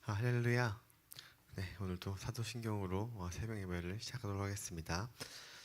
할렐루야. 네, 오늘도 사도신경으로 새벽 예배를 시작하도록 하겠습니다.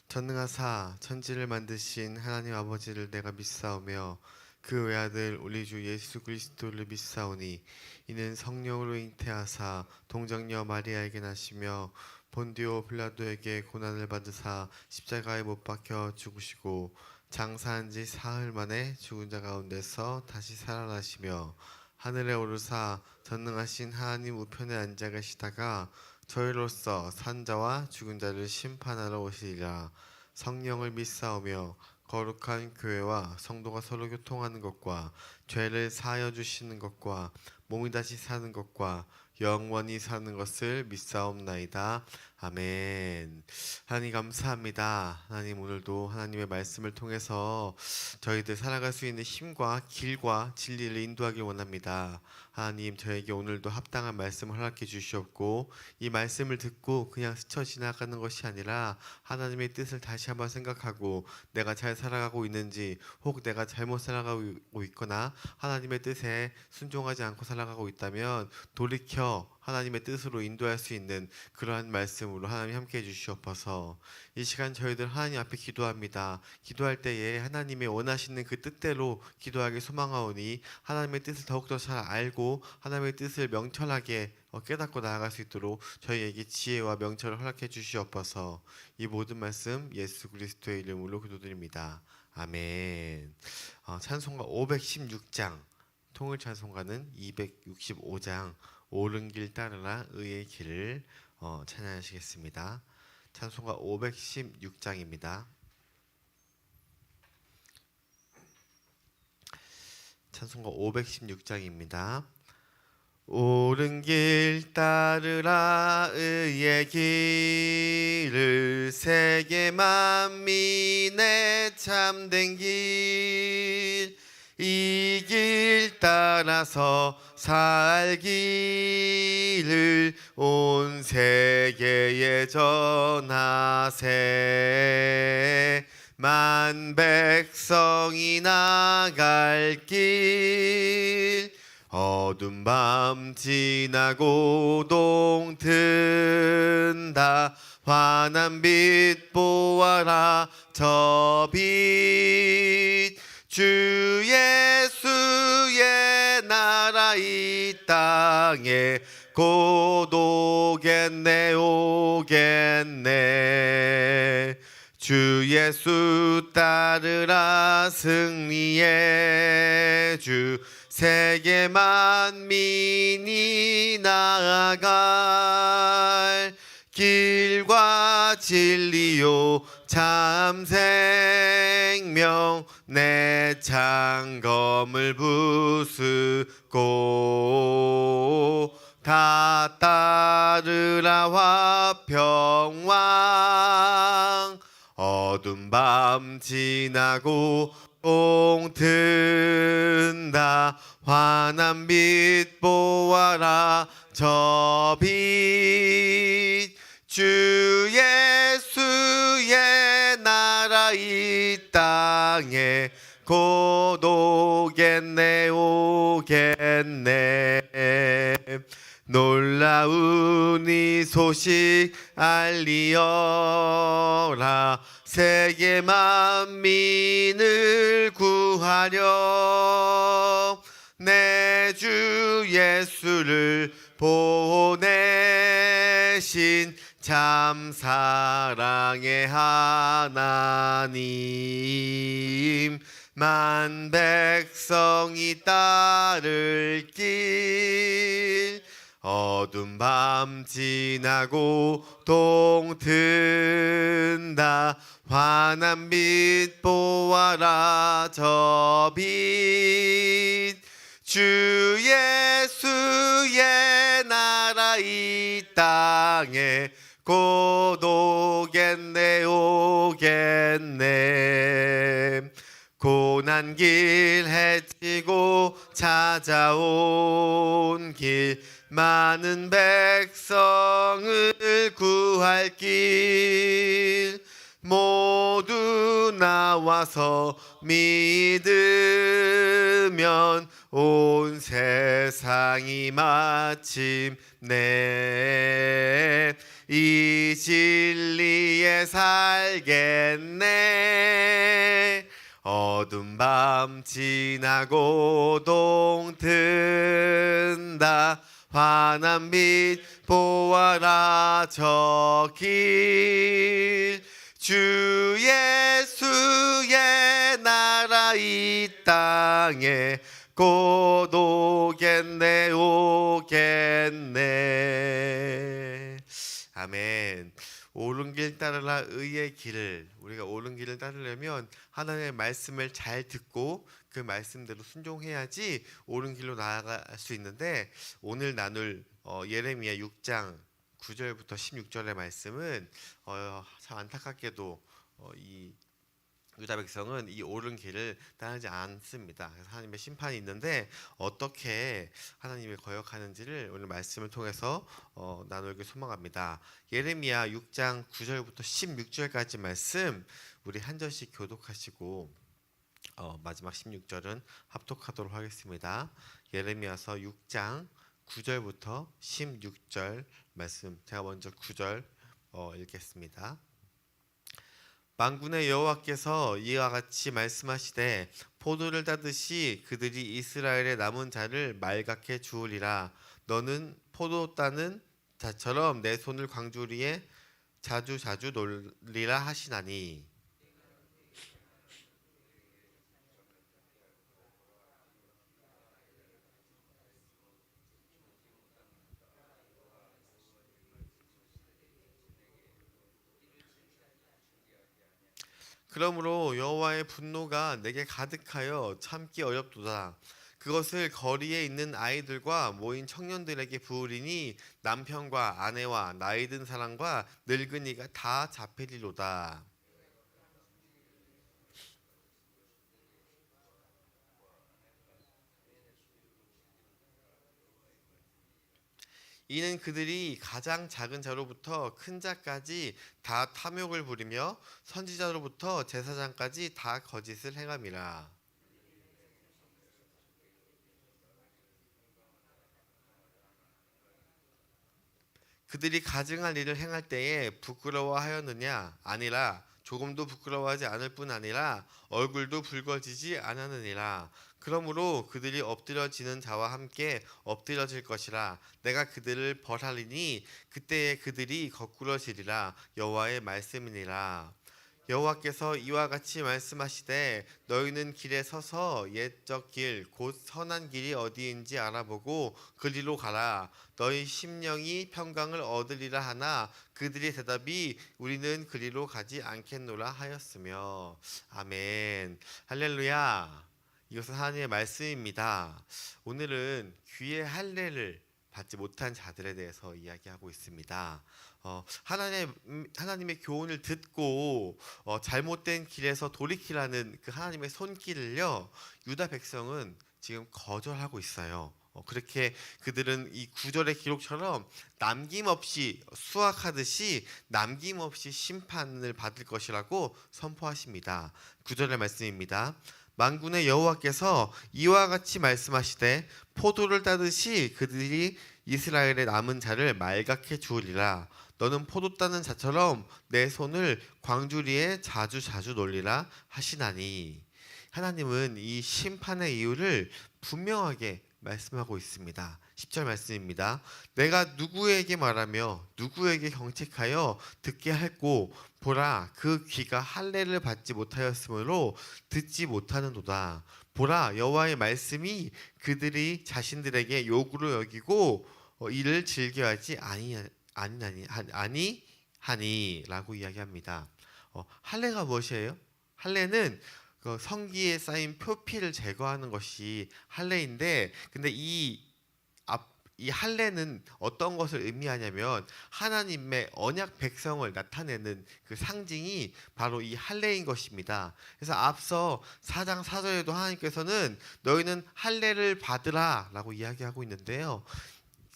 전능하사 천지를 만드신 하나님 아버지를 내가 믿사오며 그 외아들 우리 주 예수 그리스도를 믿사오니 이는 성령으로 잉태하사 동정녀 마리아에게 나시며 본디오 빌라도에게 고난을 받으사 십자가에 못 박혀 죽으시고 장사한 지 사흘 만에 죽은 자 가운데서 다시 살아나시며 하늘에 오르사 전능하신 하나님 우편에 앉아 계시다가 저희로서 산자와 죽은 자를 심판하러 오시리라. 성령을 믿사오며 거룩한 교회와 성도가 서로 교통하는 것과 죄를 사하여 주시는 것과 몸이 다시 사는 것과 영원히 사는 것을 믿사옵나이다. 아멘. 하나님 감사합니다. 하나님 오늘도 하나님의 말씀을 통해서 저희들 살아갈 수 있는 힘과 길과 진리를 인도하길 원합니다. 하나님 저에게 오늘도 합당한 말씀을 허락해 주시옵고 이 말씀을 듣고 그냥 스쳐 지나가는 것이 아니라 하나님의 뜻을 다시 한번 생각하고 내가 잘 살아가고 있는지 혹 내가 잘못 살아가고 있거나 하나님의 뜻에 순종하지 않고 살아가고 있다면 돌이켜 하나님의 뜻으로 인도할 수 있는 그러한 말씀으로 하나님 함께 해주시옵소서. 이 시간 저희들 하나님 앞에 기도합니다. 기도할 때에 하나님의 원하시는 그 뜻대로 기도하기 소망하오니 하나님의 뜻을 더욱더 잘 알고 하나님의 뜻을 명철하게 깨닫고 나아갈 수 있도록 저희에게 지혜와 명철을 허락해 주시옵소서. 이 모든 말씀 예수 그리스도의 이름으로 기도드립니다. 아멘. 찬송가 516장, 통일 찬송가는 265장 옳은 길 따르라 의의 길을 찬양하시겠습니다. 찬송가 516장입니다. 찬송가 516장입니다. 옳은 길 따르라 의의 길을 세계 만민의 참된 길 이 길 따라서 살기를 온 세계에 전하세. 만 백성이 나갈 길 어두운 밤 지나고 동튼다. 환한 빛 보아라 저 빛 주 예수의 나라 이 땅에 곧 오겠네 오겠네. 주 예수 따르라 승리의 주 세계 만민이 나아갈 길과 진리요 참 생명 내 창검을 부수고 다 따르라 화평왕 어두운 밤 지나고 동튼다. 환한 빛 보아라 저 빛 주 예수의 나라 이 땅에 곧 오겠네 오겠네. 놀라운 이 소식 알리어라 세계 만민을 구하려 내 주 예수를 보내신 참 사랑의 하나님 만 백성이 따를 길 어두운 밤 지나고 동튼다. 환한 빛 보아라 저 빛 주 예수의 나라 이 땅에 곧 오겠네 오겠네. 고난 길 헤치고 찾아온 길 많은 백성을 구할 길 모두 나와서 믿으면 온 세상이 마침내 이 진리에 살겠네. 어두운 밤 지나고 동튼다. 환한 빛 보아라 저길. 주 예수의 나라 이 땅에 곧 오겠네 오겠네. 아멘. 옳은 길 따르라 의의 길을. 우리가 옳은 길을 따르려면 하나님의 말씀을 잘 듣고 그 말씀대로 순종해야지 옳은 길로 나아갈 수 있는데, 오늘 나눌 예레미야 6장 9절부터 16절의 말씀은 참 안타깝게도 이 유다 백성은 이 옳은 길을 따르지 않습니다. 그래서 하나님의 심판이 있는데 어떻게 하나님을 거역하는지를 오늘 말씀을 통해서 나누기 소망합니다. 예레미야 6장 9절부터 16절까지 말씀 우리 한 절씩 교독하시고 마지막 16절은 합독하도록 하겠습니다. 예레미야서 6장 9절부터 16절 말씀, 제가 먼저 9절 읽겠습니다. 만군의 여호와께서 이와 같이 말씀하시되 포도를 따듯이 그들이 이스라엘의 남은 자를 말갛게 주우리라. 너는 포도 따는 자처럼 내 손을 광주리에 자주 놀리라 하시나니. 그러므로 여호와의 분노가 내게 가득하여 참기 어렵도다. 그것을 거리에 있는 아이들과 모인 청년들에게 부으리니 남편과 아내와 나이 든 사람과 늙은이가 다 잡히리로다. 이는 그들이 가장 작은 자로부터 큰 자까지 다 탐욕을 부리며 선지자로부터 제사장까지 다 거짓을 행함이라. 그들이 가증한 일을 행할 때에 부끄러워하였느냐? 아니라 조금도 부끄러워하지 않을 뿐 아니라 얼굴도 붉어지지 않았느니라. 그러므로 그들이 엎드려지는 자와 함께 엎드려질 것이라. 내가 그들을 벌하리니 그때에 그들이 거꾸러지리라. 여호와의 말씀이니라. 여호와께서 이와 같이 말씀하시되 너희는 길에 서서 옛적 길 곧 선한 길이 어디인지 알아보고 그리로 가라. 너희 심령이 평강을 얻으리라 하나 그들의 대답이 우리는 그리로 가지 않겠노라 하였으며. 아멘. 할렐루야. 이것은 하나님의 말씀입니다. 오늘은 귀의 할례를 받지 못한 자들에 대해서 이야기하고 있습니다. 하나님의 교훈을 듣고 잘못된 길에서 돌이키라는 그 하나님의 손길을요, 유다 백성은 지금 거절하고 있어요. 그렇게 그들은 이 구절의 기록처럼 남김없이 수확하듯이 남김없이 심판을 받을 것이라고 선포하십니다. 구절의 말씀입니다. 만군의 여호와께서 이와 같이 말씀하시되 포도를 따듯이 그들이 이스라엘의 남은 자를 말갛게 주으리라. 너는 포도 따는 자처럼 내 손을 광주리에 자주 놀리라 하시나니. 하나님은 이 심판의 이유를 분명하게 말씀하고 있습니다. 10절 말씀입니다. 내가 누구에게 말하며 누구에게 경책하여 듣게 할꼬. 보라, 그 귀가 할례를 받지 못하였으므로 듣지 못하는도다. 보라, 여호와의 말씀이 그들이 자신들에게 요구로 여기고 이를 즐겨하지 아니하니라고 이야기합니다. 할례가 무엇이에요? 할례는 그 성기에 쌓인 표피를 제거하는 것이 할례인데, 근데 이 할례는 어떤 것을 의미하냐면 하나님의 언약 백성을 나타내는 그 상징이 바로 이 할례인 것입니다. 그래서 앞서 4장 4절에도 하나님께서는 너희는 할례를 받으라 라고 이야기하고 있는데요,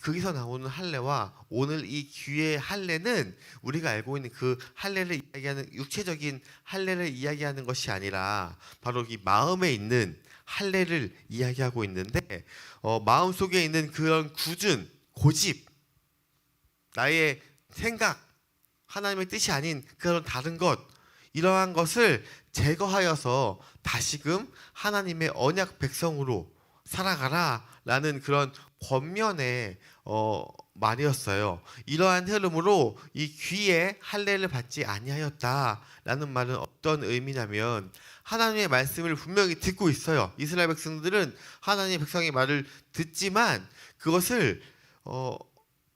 거기서 나오는 할례와 오늘 이 귀의 할례는 우리가 알고 있는 그 할례를 이야기하는 육체적인 할례를 이야기하는 것이 아니라 바로 이 마음에 있는 할례를 이야기하고 있는데 마음속에 있는 그런 굳은 고집, 나의 생각, 하나님의 뜻이 아닌 그런 다른 것, 이러한 것을 제거하여서 다시금 하나님의 언약 백성으로 살아가라 라는 그런 권면의 말이었어요. 이러한 흐름으로 이 귀에 할례를 받지 아니하였다라는 말은 어떤 의미냐면, 하나님의 말씀을 분명히 듣고 있어요. 이스라엘 백성들은 하나님의 백성의 말을 듣지만 그것을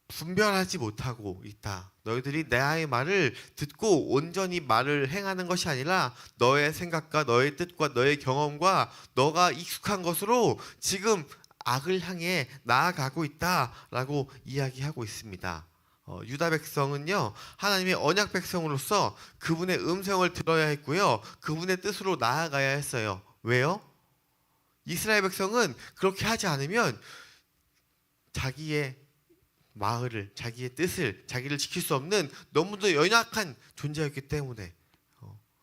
분별하지 못하고 있다. 너희들이 나의 말을 듣고 온전히 말을 행하는 것이 아니라 너의 생각과 너의 뜻과 너의 경험과 너가 익숙한 것으로 지금 악을 향해 나아가고 있다라고 이야기하고 있습니다. 유다 백성은요, 하나님의 언약 백성으로서 그분의 음성을 들어야 했고요, 그분의 뜻으로 나아가야 했어요. 왜요? 이스라엘 백성은 그렇게 하지 않으면 자기의 마을을, 자기의 뜻을, 자기를 지킬 수 없는 너무도 연약한 존재였기 때문에,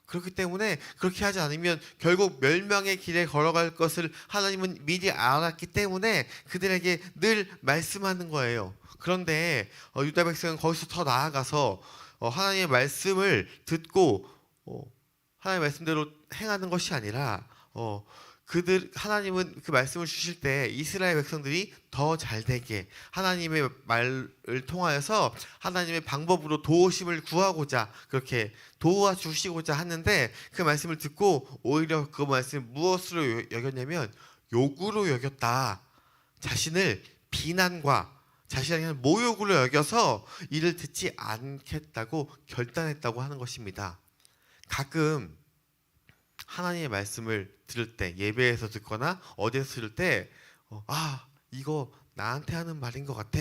그렇기 때문에 그렇게 하지 않으면 결국 멸망의 길에 걸어갈 것을 하나님은 미리 알았기 때문에 그들에게 늘 말씀하는 거예요. 그런데 유다 백성은 거기서 더 나아가서 하나님의 말씀을 듣고 하나님의 말씀대로 행하는 것이 아니라 하나님은 그 말씀을 주실 때 이스라엘 백성들이 더 잘되게 하나님의 말을 통하여서 하나님의 방법으로 도우심을 구하고자 그렇게 도와주시고자 하는데, 그 말씀을 듣고 오히려 그 말씀을 무엇으로 여겼냐면 욕으로 여겼다. 자신을 비난과 자신에게 모욕으로 여겨서 이를 듣지 않겠다고 결단했다고 하는 것입니다. 가끔 하나님의 말씀을 들을 때, 예배에서 듣거나 어디에서 들을 때 이거 나한테 하는 말인 것 같아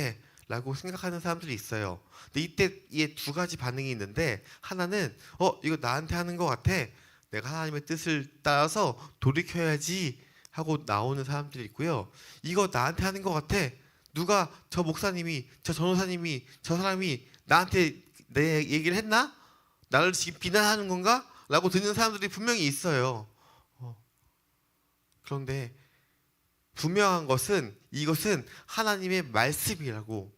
라고 생각하는 사람들이 있어요. 근데 이때 이 두 가지 반응이 있는데, 하나는 이거 나한테 하는 것 같아, 내가 하나님의 뜻을 따라서 돌이켜야지 하고 나오는 사람들이 있고요, 이거 나한테 하는 것 같아, 누가 저 목사님이, 저 전도사님이, 저 사람이 나한테 내 얘기를 했나? 나를 지금 비난하는 건가? 라고 듣는 사람들이 분명히 있어요. 그런데 분명한 것은 이것은 하나님의 말씀이라고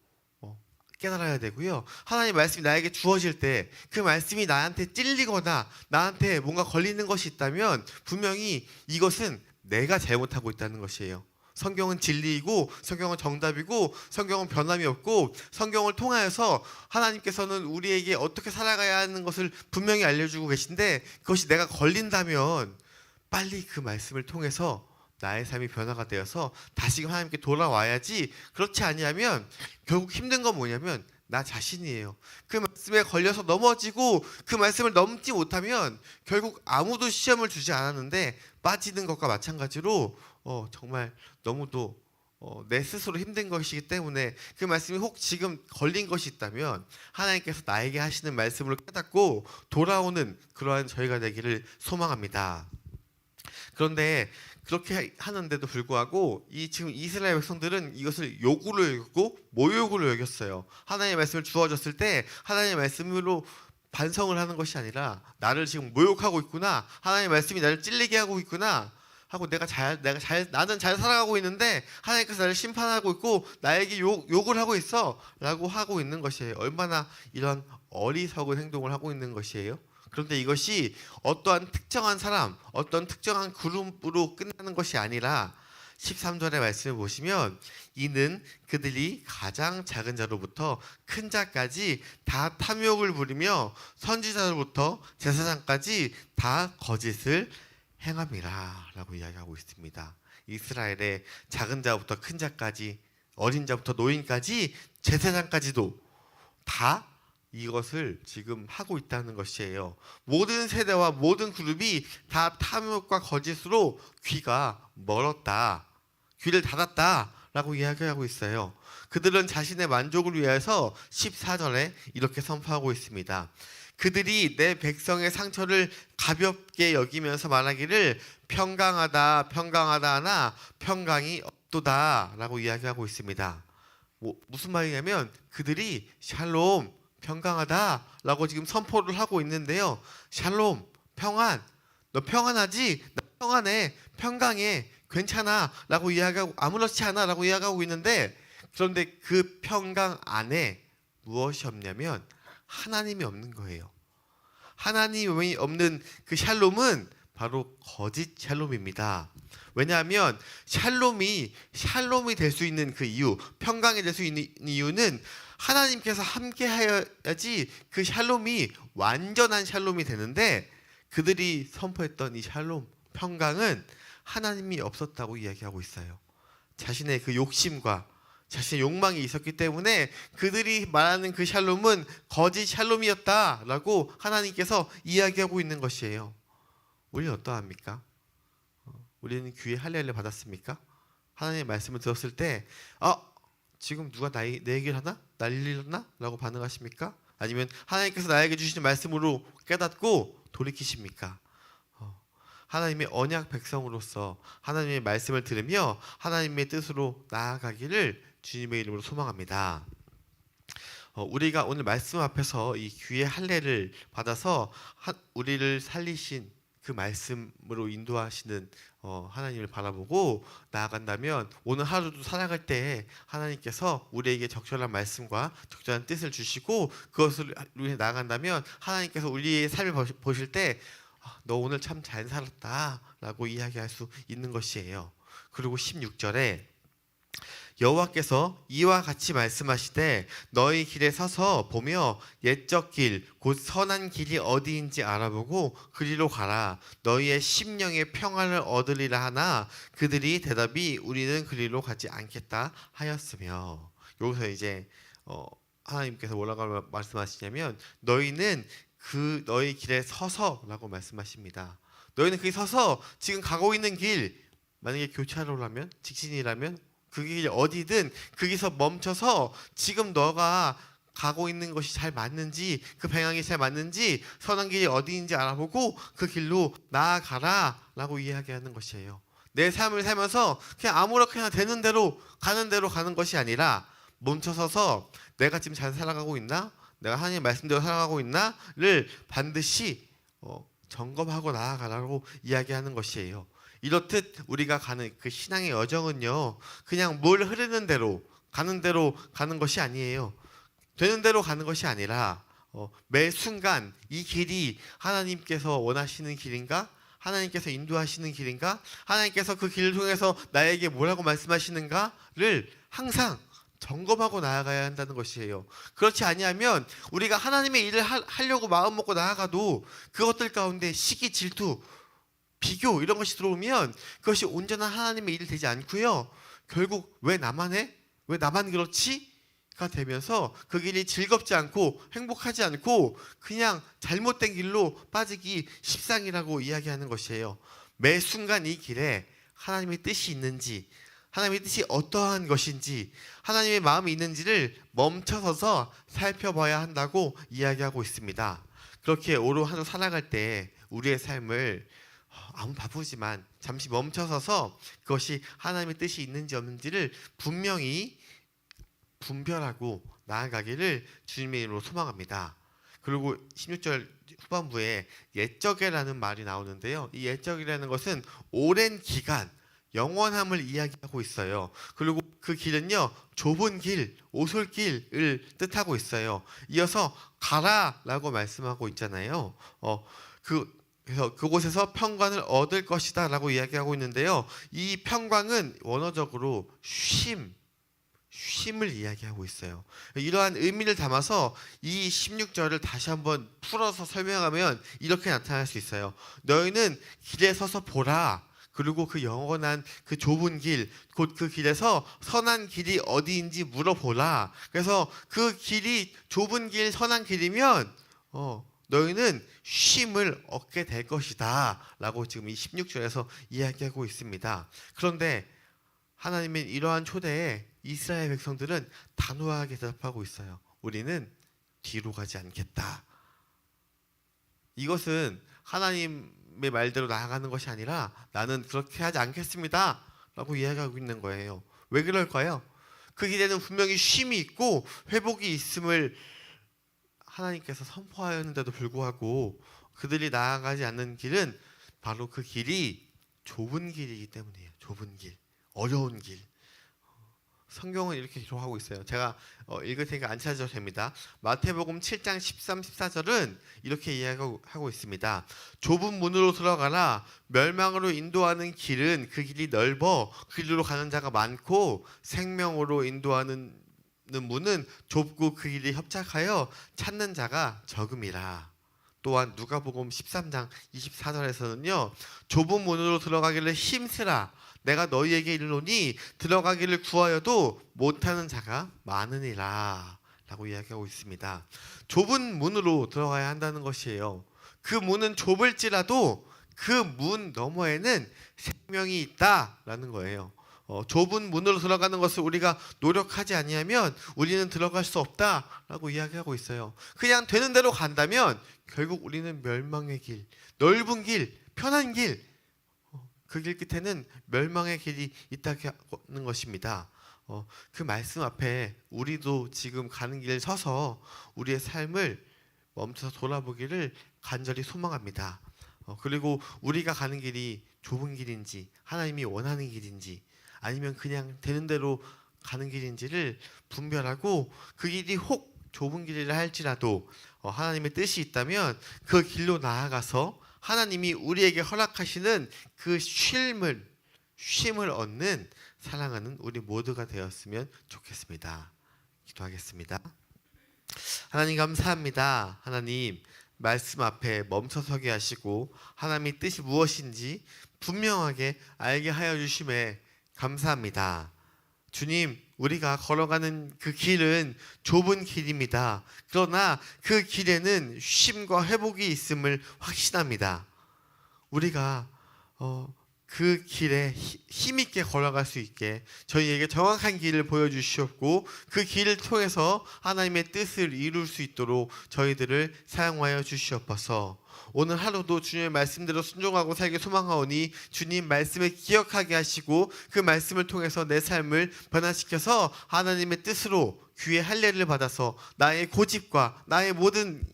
깨달아야 되고요, 하나님의 말씀이 나에게 주어질 때 그 말씀이 나한테 찔리거나 나한테 뭔가 걸리는 것이 있다면 분명히 이것은 내가 잘못하고 있다는 것이에요. 성경은 진리이고 성경은 정답이고 성경은 변함이 없고, 성경을 통하여서 하나님께서는 우리에게 어떻게 살아가야 하는 것을 분명히 알려주고 계신데, 그것이 내가 걸린다면 빨리 그 말씀을 통해서 나의 삶이 변화가 되어서 다시금 하나님께 돌아와야지. 그렇지 아니하면 결국 힘든 건 뭐냐면 나 자신이에요. 그 말씀에 걸려서 넘어지고 그 말씀을 넘지 못하면 결국 아무도 시험을 주지 않았는데 빠지는 것과 마찬가지로 정말 너무도 내 스스로 힘든 것이기 때문에, 그 말씀이 혹 지금 걸린 것이 있다면 하나님께서 나에게 하시는 말씀으로 깨닫고 돌아오는 그러한 저희가 되기를 소망합니다. 그런데 그렇게 하는데도 불구하고 지금 이스라엘 백성들은 이것을 욕으로 여겼고 모욕으로 여겼어요. 하나님의 말씀을 주어졌을 때 하나님의 말씀으로 반성을 하는 것이 아니라 나를 지금 모욕하고 있구나, 하나님의 말씀이 나를 찔리게 하고 있구나 하고, 나는 잘 살아가고 있는데 하나님께서 나를 심판하고 있고 나에게 욕을 하고 있어 라고 하고 있는 것이에요. 얼마나 이런 어리석은 행동을 하고 있는 것이에요. 그런데 이것이 어떠한 특정한 사람, 어떤 특정한 그룹으로 끝나는 것이 아니라 13절의 말씀을 보시면, 이는 그들이 가장 작은 자로부터 큰 자까지 다 탐욕을 부리며 선지자로부터 제사장까지 다 거짓을 행함이라 라고 이야기하고 있습니다. 이스라엘의 작은 자부터 큰 자까지, 어린 자부터 노인까지, 제사장까지도 다 이것을 지금 하고 있다는 것이에요. 모든 세대와 모든 그룹이 다 탐욕과 거짓으로 귀가 멀었다, 귀를 닫았다 라고 이야기하고 있어요. 그들은 자신의 만족을 위해서 14절에 이렇게 선포하고 있습니다. 그들이 내 백성의 상처를 가볍게 여기면서 말하기를 평강하다 평강하다 하나 평강이 없도다 라고 이야기하고 있습니다. 무슨 말이냐면 그들이 샬롬 평강하다 라고 지금 선포를 하고 있는데요, 샬롬 평안, 너 평안하지? 나 평안해, 평강해, 괜찮아 라고 이야기하고 아무렇지 않아 라고 이야기하고 있는데, 그런데 그 평강 안에 무엇이 없냐면 하나님이 없는 거예요. 하나님이 없는 그 샬롬은 바로 거짓 샬롬입니다. 왜냐하면 샬롬이 될 수 있는 그 이유, 평강이 될 수 있는 이유는 하나님께서 함께 하여야지 그 샬롬이 완전한 샬롬이 되는데, 그들이 선포했던 이 샬롬, 평강은 하나님이 없었다고 이야기하고 있어요. 자신의 그 욕심과 자신의 욕망이 있었기 때문에 그들이 말하는 그 샬롬은 거짓 샬롬이었다라고 하나님께서 이야기하고 있는 것이에요. 우리는 어떠합니까? 우리는 귀에 할례를 받았습니까? 하나님의 말씀을 들었을 때 지금 누가 내 얘기를 하나? 난리를 하나? 라고 반응하십니까? 아니면 하나님께서 나에게 주시는 말씀으로 깨닫고 돌이키십니까? 하나님의 언약 백성으로서 하나님의 말씀을 들으며 하나님의 뜻으로 나아가기를 주님의 이름으로 소망합니다. 우리가 오늘 말씀 앞에서 이 귀의 할례를 받아서 우리를 살리신 그 말씀으로 인도하시는 하나님을 바라보고 나아간다면, 오늘 하루도 살아갈 때 하나님께서 우리에게 적절한 말씀과 적절한 뜻을 주시고 그것을 위해 나아간다면, 하나님께서 우리의 삶을 보실 때 너 오늘 참 잘 살았다 라고 이야기할 수 있는 것이에요. 그리고 16절에 여호와께서 이와 같이 말씀하시되 너희 길에 서서 보며 옛적 길 곧 선한 길이 어디인지 알아보고 그리로 가라. 너희의 심령의 평안을 얻으리라 하나 그들이 대답이 우리는 그리로 가지 않겠다 하였으며. 여기서 이제 하나님께서 뭐라고 말씀하시냐면 너희는 너희 길에 서서라고 말씀하십니다. 너희는 거기 서서 지금 가고 있는 길, 만약에 교차로라면, 직진이라면 그 길 어디든 거기서 멈춰서 지금 너가 가고 있는 것이 잘 맞는지, 그 방향이 잘 맞는지, 선한 길이 어디인지 알아보고 그 길로 나아가라 라고 이야기하는 것이에요. 내 삶을 살면서 그냥 아무렇게나 되는 대로 가는 것이 아니라 멈춰서서 내가 지금 잘 살아가고 있나? 내가 하나님의 말씀대로 살아가고 있나를 반드시 점검하고 나아가라고 이야기하는 것이에요. 이렇듯 우리가 가는 그 신앙의 여정은요, 그냥 뭘 흐르는 대로 가는 것이 아니에요. 되는 대로 가는 것이 아니라 매 순간 이 길이 하나님께서 원하시는 길인가? 하나님께서 인도하시는 길인가? 하나님께서 그 길을 통해서 나에게 뭐라고 말씀하시는가를 항상 점검하고 나아가야 한다는 것이에요. 그렇지 아니하면 우리가 하나님의 일을 하려고 마음 먹고 나아가도 그것들 가운데 시기, 질투, 비교 이런 것이 들어오면 그것이 온전한 하나님의 일이 되지 않고요, 결국 왜 나만 해? 왜 나만 그렇지? 가 되면서 그 길이 즐겁지 않고 행복하지 않고 그냥 잘못된 길로 빠지기 십상이라고 이야기하는 것이에요. 매 순간 이 길에 하나님의 뜻이 있는지, 하나님의 뜻이 어떠한 것인지, 하나님의 마음이 있는지를 멈춰서서 살펴봐야 한다고 이야기하고 있습니다. 그렇게 오로 하루 살아갈 때 우리의 삶을 아무 바쁘지만 잠시 멈춰서서 그것이 하나님의 뜻이 있는지 없는지를 분명히 분별하고 나아가기를 주님의 이름으로 소망합니다. 그리고 16절 후반부에 옛적에라는 말이 나오는데요, 이 옛적이라는 것은 오랜 기간, 영원함을 이야기하고 있어요. 그리고 그 길은요, 좁은 길, 오솔길을 뜻하고 있어요. 이어서 가라라고 말씀하고 있잖아요. 그래서 그곳에서 평강을 얻을 것이다 라고 이야기하고 있는데요, 이 평강은 원어적으로 쉼을 이야기하고 있어요. 이러한 의미를 담아서 이 16절을 다시 한번 풀어서 설명하면 이렇게 나타날 수 있어요. 너희는 길에 서서 보라. 그리고 그 영원한 그 좁은 길, 곧 그 길에서 선한 길이 어디인지 물어보라. 그래서 그 길이 좁은 길, 선한 길이면 너희는 쉼을 얻게 될 것이다 라고 지금 이 16절에서 이야기하고 있습니다. 그런데 하나님의 이러한 초대에 이스라엘 백성들은 단호하게 대답하고 있어요. 우리는 뒤로 가지 않겠다. 이것은 하나님의 말대로 나아가는 것이 아니라 나는 그렇게 하지 않겠습니다 라고 이야기하고 있는 거예요. 왜 그럴까요? 그 길에는 분명히 쉼이 있고 회복이 있음을 하나님께서 선포하였는데도 불구하고 그들이 나아가지 않는 길은 바로 그 길이 좁은 길이기 때문이에요. 좁은 길, 어려운 길. 성경은 이렇게 기록하고 있어요. 제가 읽을 테니까 안 찾아도 됩니다. 마태복음 7장 13, 14절은 이렇게 이야기하고 있습니다. 좁은 문으로 들어가라. 멸망으로 인도하는 길은 그 길이 넓어 그 길로 가는 자가 많고 생명으로 인도하는 문은 좁고 그 길이 협착하여 찾는 자가 적음이라. 또한 누가복음 13장 24절에서는요. 좁은 문으로 들어가기를 힘쓰라. 내가 너희에게 이르노니 들어가기를 구하여도 못하는 자가 많으니라 라고 이야기하고 있습니다. 좁은 문으로 들어가야 한다는 것이에요. 그 문은 좁을지라도 그 문 너머에는 생명이 있다라는 거예요. 좁은 문으로 들어가는 것을 우리가 노력하지 아니하면 우리는 들어갈 수 없다라고 이야기하고 있어요. 그냥 되는 대로 간다면 결국 우리는 멸망의 길, 넓은 길, 편한 길, 그 길 끝에는 멸망의 길이 있다는 것입니다. 그 말씀 앞에 우리도 지금 가는 길에 서서 우리의 삶을 멈춰서 돌아보기를 간절히 소망합니다. 그리고 우리가 가는 길이 좁은 길인지 하나님이 원하는 길인지 아니면 그냥 되는 대로 가는 길인지를 분별하고 그 길이 혹 좁은 길이라 할지라도 하나님의 뜻이 있다면 그 길로 나아가서 하나님이 우리에게 허락하시는 그 쉼을 얻는 사랑하는 우리 모두가 되었으면 좋겠습니다. 기도하겠습니다. 하나님 감사합니다. 하나님 말씀 앞에 멈춰서게 하시고 하나님의 뜻이 무엇인지 분명하게 알게 하여 주심에 감사합니다. 주님, 우리가 걸어가는 그 길은 좁은 길입니다. 그러나 그 길에는 쉼과 회복이 있음을 확신합니다. 우리가 그 길에 힘있게 걸어갈 수 있게 저희에게 정확한 길을 보여주시옵고 그 길을 통해서 하나님의 뜻을 이룰 수 있도록 저희들을 사용하여 주시옵소서. 오늘 하루도 주님의 말씀대로 순종하고 살기 소망하오니 주님 말씀을 기억하게 하시고 그 말씀을 통해서 내 삶을 변화시켜서 하나님의 뜻으로 귀의 할례를 받아서 나의 고집과 나의 모든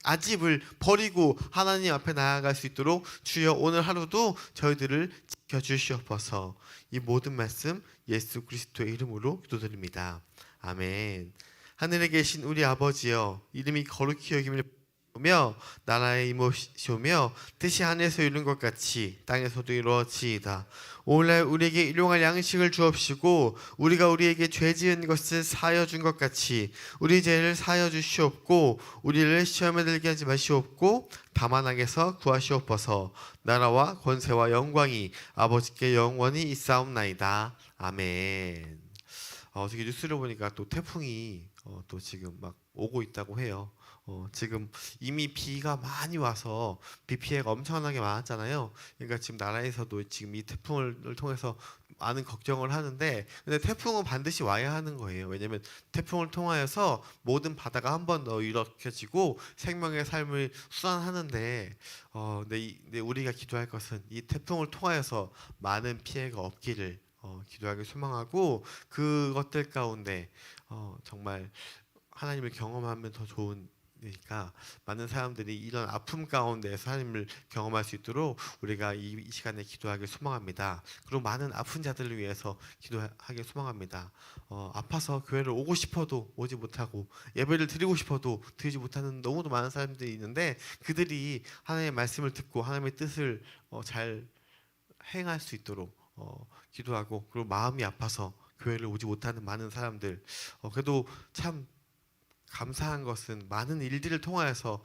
아집을 버리고 하나님 앞에 나아갈 수 있도록 주여 오늘 하루도 저희들을 지켜주시옵소서. 이 모든 말씀 예수 그리스도의 이름으로 기도드립니다. 아멘. 하늘에 계신 우리 아버지여, 이름이 거룩히 여김을 며 나라의 이모시오며 뜻이 하늘에서 이룬 것 같이 땅에서도 이루어지이다. 오늘날 우리에게 일용할 양식을 주옵시고 우리가 우리에게 죄 지은 것을 사하여 준 것 같이 우리 죄를 사하여 주시옵고 우리를 시험에 들게 하지 마시옵고 다만 악에서 구하시옵소서. 나라와 권세와 영광이 아버지께 영원히 있사옵나이다. 아멘. 어저께 뉴스를 보니까 또 태풍이 또 지금 막 오고 있다고 해요. 지금 이미 비가 많이 와서 비 피해가 엄청나게 많았잖아요. 그러니까 지금 나라에서도 지금 이 태풍을 통해서 많은 걱정을 하는데, 근데 태풍은 반드시 와야 하는 거예요. 왜냐하면 태풍을 통하여서 모든 바다가 한 번 더 일으켜지고 생명의 삶을 수완하는데, 근데 우리가 기도할 것은 이 태풍을 통하여서 많은 피해가 없기를 기도하기 소망하고 그것들 가운데 정말 하나님을 경험하면 더 좋은 그러니까 많은 사람들이 이런 아픔 가운데서 하나님을 경험할 수 있도록 우리가 이 시간에 기도하길 소망합니다. 그리고 많은 아픈 자들을 위해서 기도하길 소망합니다. 아파서 교회를 오고 싶어도 오지 못하고 예배를 드리고 싶어도 드리지 못하는 너무도 많은 사람들이 있는데 그들이 하나님의 말씀을 듣고 하나님의 뜻을 잘 행할 수 있도록 기도하고, 그리고 마음이 아파서 교회를 오지 못하는 많은 사람들, 그래도 참 감사한 것은 많은 일들을 통하여서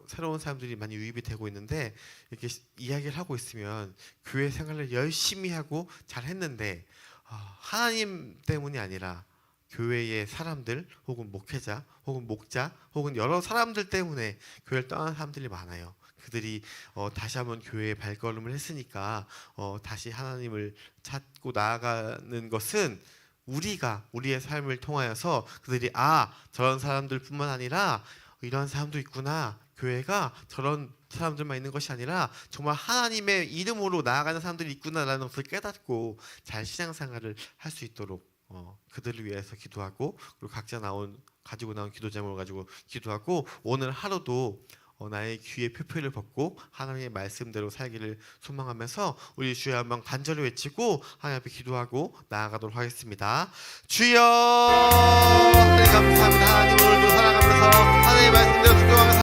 새로운 사람들이 많이 유입이 되고 있는데, 이렇게 이야기를 하고 있으면 교회 생활을 열심히 하고 잘 했는데 하나님 때문이 아니라 교회의 사람들 혹은 목회자 혹은 목자 혹은 여러 사람들 때문에 교회를 떠나는 사람들이 많아요. 그들이 다시 한번 교회에 발걸음을 했으니까 다시 하나님을 찾고 나아가는 것은 우리가 우리의 삶을 통하여서 그들이 저런 사람들뿐만 아니라 이런 사람도 있구나, 교회가 저런 사람들만 있는 것이 아니라 정말 하나님의 이름으로 나아가는 사람들이 있구나라는 것을 깨닫고 잘 신앙생활을 할 수 있도록 그들을 위해서 기도하고, 그리고 각자 가지고 나온 기도 제목을 가지고 기도하고, 오늘 하루도 나의 귀에 표표를 벗고 하나님의 말씀대로 살기를 소망하면서 우리 주여 한번 간절히 외치고 하나님 앞에 기도하고 나아가도록 하겠습니다. 주여